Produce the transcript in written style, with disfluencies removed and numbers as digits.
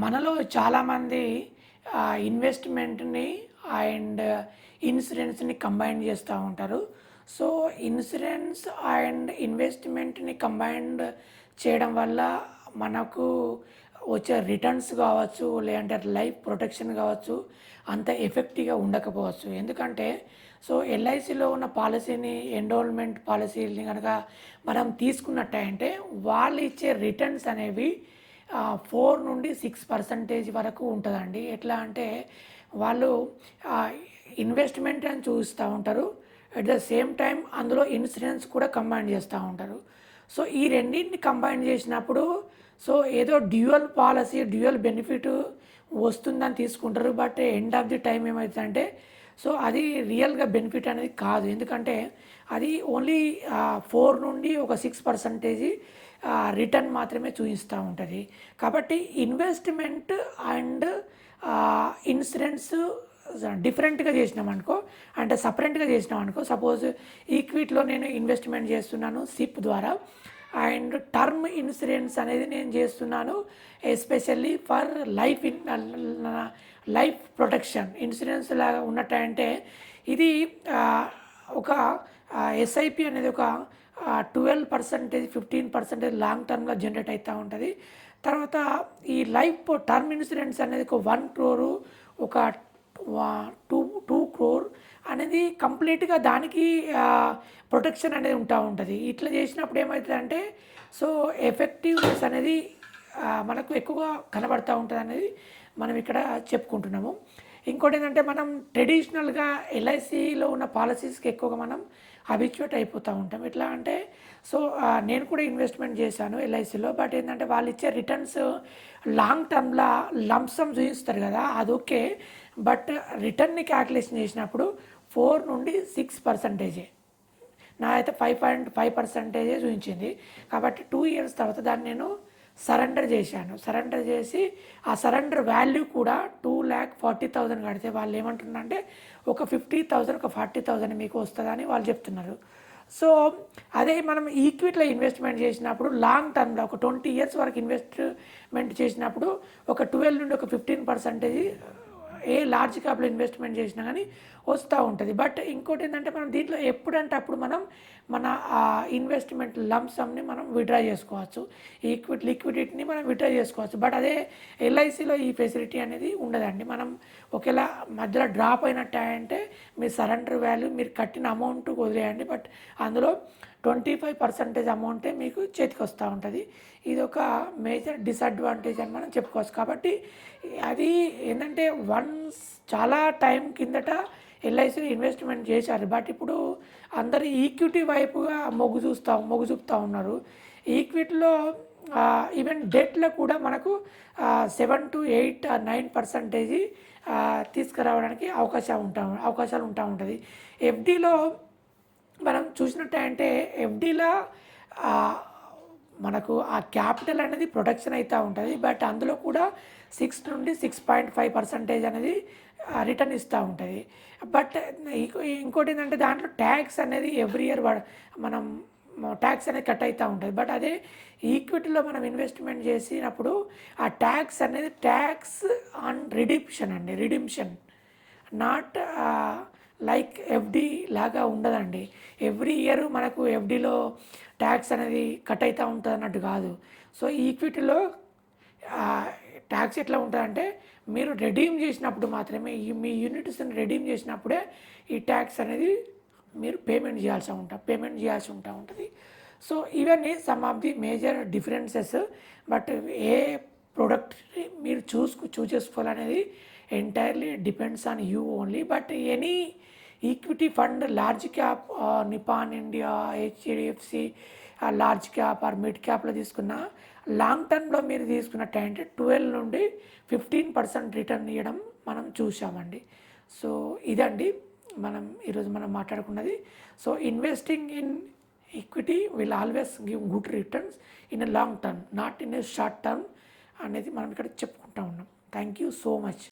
మనలో చాలామంది ఇన్వెస్ట్మెంట్‌ని and ఇన్సూరెన్స్‌ని combine చేస్తూ ఉంటారు. సో, ఇన్సూరెన్స్ అండ్ ఇన్వెస్ట్మెంట్‌ని కంబైన్డ్ చేయడం వల్ల మనకు వచ్చే రిటర్న్స్ కావచ్చు, లేదంటే లైఫ్ ప్రొటెక్షన్ కావచ్చు, అంత ఎఫెక్టివ్‌గా ఉండకపోవచ్చు. ఎందుకంటే ఎల్ఐసిలో ఉన్న పాలసీని ఎన్రోల్మెంట్ పాలసీని గనక మనం తీసుకున్నట్టంటే వాళ్ళు ఇచ్చే రిటర్న్స్ అనేవి 4-6% వరకు ఉంటుందండి. ఎట్లా అంటే వాళ్ళు ఇన్వెస్ట్మెంట్ అని చూస్తూ ఉంటారు. అట్ ద సేమ్ టైం అందులో ఇన్సూరెన్స్ కూడా కంబైన్ చేస్తూ ఉంటారు. సో ఈ రెండింటిని కంబైన్ చేసినప్పుడు ఏదో డ్యూయల్ పాలసీ, డ్యూయల్ బెనిఫిట్ వస్తుందని తీసుకుంటారు. But end of the time ఏమవుతుందంటే అది రియల్గా బెనిఫిట్ అనేది కాదు. ఎందుకంటే అది ఓన్లీ 4-6% రిటర్న్ మాత్రమే చూపిస్తూ ఉంటుంది. కాబట్టి ఇన్వెస్ట్మెంట్ అండ్ ఇన్సూరెన్స్ డిఫరెంట్గా చేసినామనుకో, అంటే సపరేట్గా చేసినామనుకో, సపోజ్ ఈక్విటీలో నేను ఇన్వెస్ట్మెంట్ చేస్తున్నాను సిప్ ద్వారా, అండ్ టర్మ్ ఇన్సూరెన్స్ అనేది నేను చేస్తున్నాను especially for life protection insurance లాగా ఉన్నట్టంటే ఇది ఒక ఎస్ఐపి అనేది ఒక 12%, 15% లాంగ్ టర్మ్లో జనరేట్ అవుతూ ఉంటుంది. తర్వాత ఈ లైఫ్ టర్మ్ ఇన్సూరెన్స్ అనేది ఒక 1 crore, ఒక 2 crore అనేది కంప్లీట్గా దానికి ప్రొటెక్షన్ అనేది ఉంటుంది. ఇట్లా చేసినప్పుడు ఏమవుతుందంటే ఎఫెక్టివ్నెస్ అనేది మనకు ఎక్కువగా కనబడుతూ ఉంటుంది అనేది మనం ఇక్కడ చెప్పుకుంటున్నాము. ఇంకోటి ఏంటంటే మనం ట్రెడిషనల్గా ఎల్ఐసిలో ఉన్న పాలసీస్కి ఎక్కువగా మనం హ్యాబిచ్యుయేట్ అయిపోతూ ఉంటాం. ఎట్లా అంటే నేను కూడా ఇన్వెస్ట్మెంట్ చేశాను ఎల్ఐసిలో. బట్ ఏంటంటే వాళ్ళు ఇచ్చే రిటర్న్స్ లాంగ్ టర్మ్లో లంప్సమ్ చూపిస్తారు కదా, అది ఓకే. బట్ రిటర్న్ని క్యాల్కులేషన్ చేసినప్పుడు 4-6%. నా అయితే 5.5% చూపించింది. కాబట్టి 2 years తర్వాత దాన్ని నేను సరెండర్ చేశాను. సరెండర్ చేసి ఆ సరెండర్ వాల్యూ కూడా 2,40,000 కడితే వాళ్ళు ఏమంటున్నారంటే ఒక 50,000, ఒక 40,000 మీకు వస్తుందని వాళ్ళు చెప్తున్నారు. అదే మనం ఈక్విటీలో ఇన్వెస్ట్మెంట్ చేసినప్పుడు లాంగ్ టర్మ్లో ఒక 20 years వరకు ఇన్వెస్ట్మెంట్ చేసినప్పుడు ఒక 12-15% ఏ లార్జ్ క్యాప్లో ఇన్వెస్ట్మెంట్ చేసినా కానీ వస్తూ ఉంటుంది. బట్ ఇంకోటి ఏంటంటే మనం దీంట్లో ఎప్పుడంటే అప్పుడు మనం మన ఇన్వెస్ట్మెంట్ లంప్సమ్ని మనం విత్డ్రా చేసుకోవచ్చు, లిక్విడిటీని మనం విత్డ్రా చేసుకోవచ్చు. బట్ అదే ఎల్ఐసిలో ఈ ఫెసిలిటీ అనేది ఉండదండి. మనం ఒకవేళ మధ్యలో డ్రాప్ అయినట్టు అంటే మీ సరెండర్ వాల్యూ మీరు కట్టిన అమౌంట్ వదిలేయండి, బట్ అందులో 25% అమౌంటే మీకు చేతికి వస్తూ ఉంటుంది. ఇది ఒక మేజర్ డిసడ్వాంటేజ్ అని మనం చెప్పుకోవచ్చు. కాబట్టి అది ఏంటంటే చాలా టైం కిందట ఎల్ఐసి ఇన్వెస్ట్మెంట్ చేశారు. బట్ ఇప్పుడు అందరు ఈక్విటీ వైపుగా మొగ్గు చూపుతూ ఉన్నారు. ఈక్విటీలో ఈవెన్ డెట్లో కూడా మనకు 7-8-9% తీసుకురావడానికి అవకాశాలు ఉంటుంది. ఎఫ్డీలో మనం చూసినట్టంటే ఎఫ్డీలో మనకు ఆ క్యాపిటల్ అనేది ప్రొటెక్షన్ అవుతూ ఉంటుంది. బట్ అందులో కూడా 6-6.5% అనేది రిటర్న్ ఇస్తూ ఉంటుంది. బట్ ఇంకోటి ఏంటంటే దాంట్లో ట్యాక్స్ అనేది ఎవ్రీ ఇయర్ మనం ట్యాక్స్ అనేది కట్ అవుతూ ఉంటుంది. బట్ అదే ఈక్విటీలో మనం ఇన్వెస్ట్మెంట్ చేసినప్పుడు ఆ ట్యాక్స్ అనేది tax on redemption not like FD లాగా ఉండదండి. ఎవ్రీ ఇయర్ మనకు ఎఫ్డీలో ట్యాక్స్ అనేది కట్ అవుతూ ఉంటుంది అన్నట్టు కాదు. ఈక్విటీలో ట్యాక్స్ ఎట్లా ఉంటుందంటే మీరు రెడీమ్ చేసినప్పుడు మాత్రమే, మీ యూనిట్స్ని రెడీమ్ చేసినప్పుడే ఈ ట్యాక్స్ అనేది మీరు పేమెంట్ చేయాల్సి ఉంటుంది. ఇవన్నీ some of the major differences. But ఏ ప్రోడక్ట్ మీరు చూస్ చేసుకోవాలనేది entirely depends on you only. But any equity fund large cap, Nippon India, HDFC large cap or mid క్యాప్లో తీసుకున్న లాంగ్ టర్మ్లో మీరు తీసుకున్నట్టంటే 12-15% రిటర్న్ ఇవ్వడం మనం చూసామండి. ఇదండి ఈరోజు మనం మాట్లాడుకున్నది. Investing in equity will always give good returns in a long term, not in a short term అనేది మనం ఇక్కడ చెప్పుకుంటూ ఉన్నాం. Thank you so much.